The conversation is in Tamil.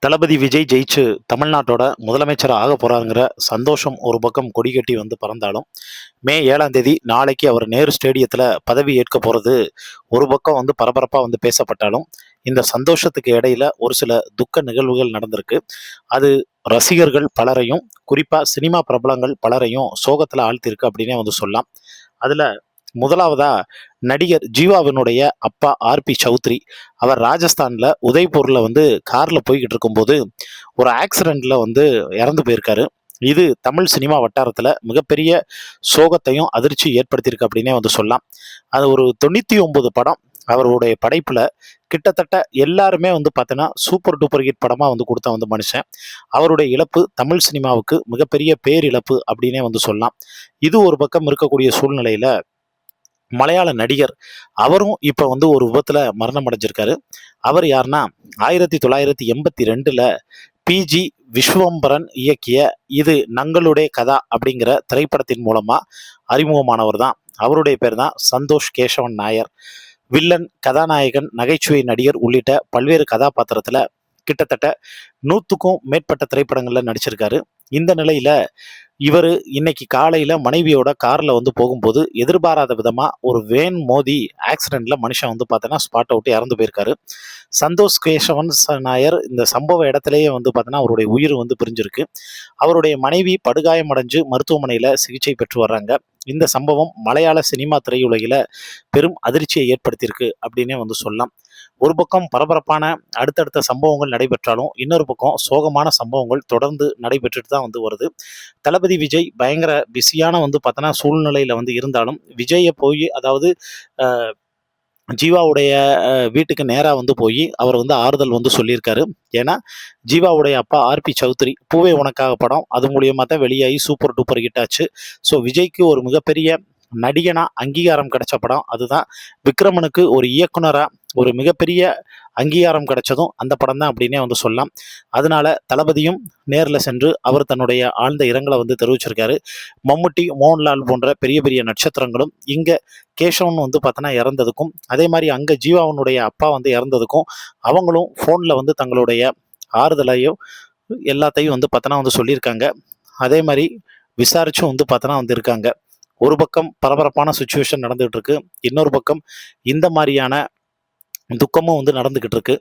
தளபதி விஜய் ஜெயிச்சு தமிழ்நாட்டோட முதலமைச்சர் ஆக போறாருங்கிற சந்தோஷம் ஒரு பக்கம் கொடி கட்டி வந்து பறந்தாலும், மே 7ஆம் தேதி நாளைக்கு அவர் நேரு ஸ்டேடியத்தில் பதவி ஏற்க போகிறது ஒரு பக்கம் வந்து பரபரப்பாக வந்து பேசப்பட்டாலும், இந்த சந்தோஷத்துக்கு இடையில ஒரு சில துக்க நிகழ்வுகள் நடந்திருக்கு. அது ரசிகர்கள் பலரையும், குறிப்பாக சினிமா பிரபலங்கள் பலரையும் சோகத்தில் ஆழ்த்திருக்கு அப்படின்னே வந்து சொல்லலாம். அதில் முதலாவதா நடிகர் ஜீவாவினுடைய அப்பா ஆர்பி சௌத்ரி, அவர் ராஜஸ்தான்ல உதய்பூர்ல வந்து கார்ல போய்கிட்டு இருக்கும்போது ஒரு ஆக்சிடென்ட்ல வந்து இறந்து போயிருக்காரு. இது தமிழ் சினிமா வட்டாரத்துல மிகப்பெரிய சோகத்தையும் அதிர்ச்சி ஏற்படுத்தியிருக்கு அப்படின்னே வந்து சொல்லலாம். அது ஒரு 99 படம் அவருடைய படைப்புல கிட்டத்தட்ட எல்லாருமே வந்து பார்த்தோன்னா சூப்பர் டூப்பர் ஹிட் படமா வந்து கொடுத்த வந்து மனுஷன். அவருடைய இழப்பு தமிழ் சினிமாவுக்கு மிகப்பெரிய பேரிழப்பு அப்படின்னே வந்து சொல்லலாம். இது ஒரு பக்கம் இருக்கக்கூடிய சூழ்நிலையில மலையாள நடிகர் அவரும் இப்போ வந்து ஒரு விபத்தில் மரணம் அடைஞ்சிருக்காரு. அவர் யாருன்னா 1982ல் பிஜி விஸ்வம்பரன் இயக்கிய இது நங்களுடைய கதா அப்படிங்கிற திரைப்படத்தின் மூலமாக அறிமுகமானவர் தான். அவருடைய பேர் தான் சந்தோஷ் கேசவன் நாயர். வில்லன், கதாநாயகன், நகைச்சுவை நடிகர் உள்ளிட்ட பல்வேறு கதாபாத்திரத்தில் கிட்டத்தட்ட 100க்கும் மேற்பட்ட திரைப்படங்களில் நடிச்சிருக்காரு. இந்த நிலையில் இவர் இன்னைக்கு காலையில் மனைவியோட காரில் வந்து போகும்போது எதிர்பாராத விதமாக ஒரு வேன் மோதி ஆக்சிடெண்ட்டில் மனுஷன் வந்து பார்த்தோன்னா ஸ்பாட் அவுட்டு இறந்து போயிருக்காரு. சந்தோஷ் கேசவன் நாயர் இந்த சம்பவ இடத்துலையே வந்து பார்த்தோன்னா அவருடைய உயிர் வந்து பிரிஞ்சிருக்கு. அவருடைய மனைவி படுகாயமடைஞ்சு மருத்துவமனையில் சிகிச்சை பெற்று வர்றாங்க. இந்த சம்பவம் மலையாள சினிமா திரையுலகில் பெரும் அதிர்ச்சியை ஏற்படுத்தியிருக்கு அப்படின்னே வந்து சொல்லலாம். ஒரு பக்கம் பரபரப்பான அடுத்தடுத்த சம்பவங்கள் நடைபெற்றாலும், இன்னொரு பக்கம் சோகமான சம்பவங்கள் தொடர்ந்து நடைபெற்றுட்டு தான் வந்து வருது. தளபதி விஜய் பயங்கர பிஸியான வந்து பார்த்தோன்னா சூழ்நிலையில் வந்து இருந்தாலும், விஜயை போய் அதாவது ஜீவாவுடைய வீட்டுக்கு நேராக வந்து போய் அவர் வந்து ஆறுதல் வந்து சொல்லியிருக்காரு. ஏன்னா ஜீவாவுடைய அப்பா ஆர்பி சௌத்ரி பூவே உனக்காக படம் அது மூலியமாக தான் வெளியாகி சூப்பர் டூப்பர் ஹிட் ஆச்சு. ஸோ விஜய்க்கு ஒரு மிகப்பெரிய நடிகனா அங்கீகாரம் கிடைச்ச படம் அதுதான். விக்ரமனுக்கு ஒரு இயக்குனரா ஒரு மிகப்பெரிய அங்கீகாரம் கிடைச்சதும் அந்த படம் தான் அப்படின்னே வந்து சொல்லலாம். அதனால தளபதியும் நேரில் சென்று அவர் தன்னுடைய ஆழ்ந்த இரங்கலை வந்து தெரிவிச்சிருக்காரு. மம்முட்டி, மோகன்லால் போன்ற பெரிய பெரிய நட்சத்திரங்களும் இங்கே கேசவன் வந்து பார்த்தோன்னா இறந்ததுக்கும், அதே மாதிரி அங்கே ஜீவாவனுடைய அப்பா வந்து இறந்ததுக்கும் அவங்களும் ஃபோனில் வந்து தங்களுடைய ஆறுதலையும் எல்லாத்தையும் வந்து பார்த்தோன்னா வந்து சொல்லியிருக்காங்க. அதே மாதிரி விசாரிச்சும் வந்து பார்த்தோன்னா வந்து இருக்காங்க. ஒரு பக்கம் பரபரப்பான சுச்சுவேஷன் நடந்துகிட்டு இருக்கு, இன்னொரு பக்கம் இந்த மாதிரியான துக்கமும் வந்து நடந்துகிட்டு இருக்கு.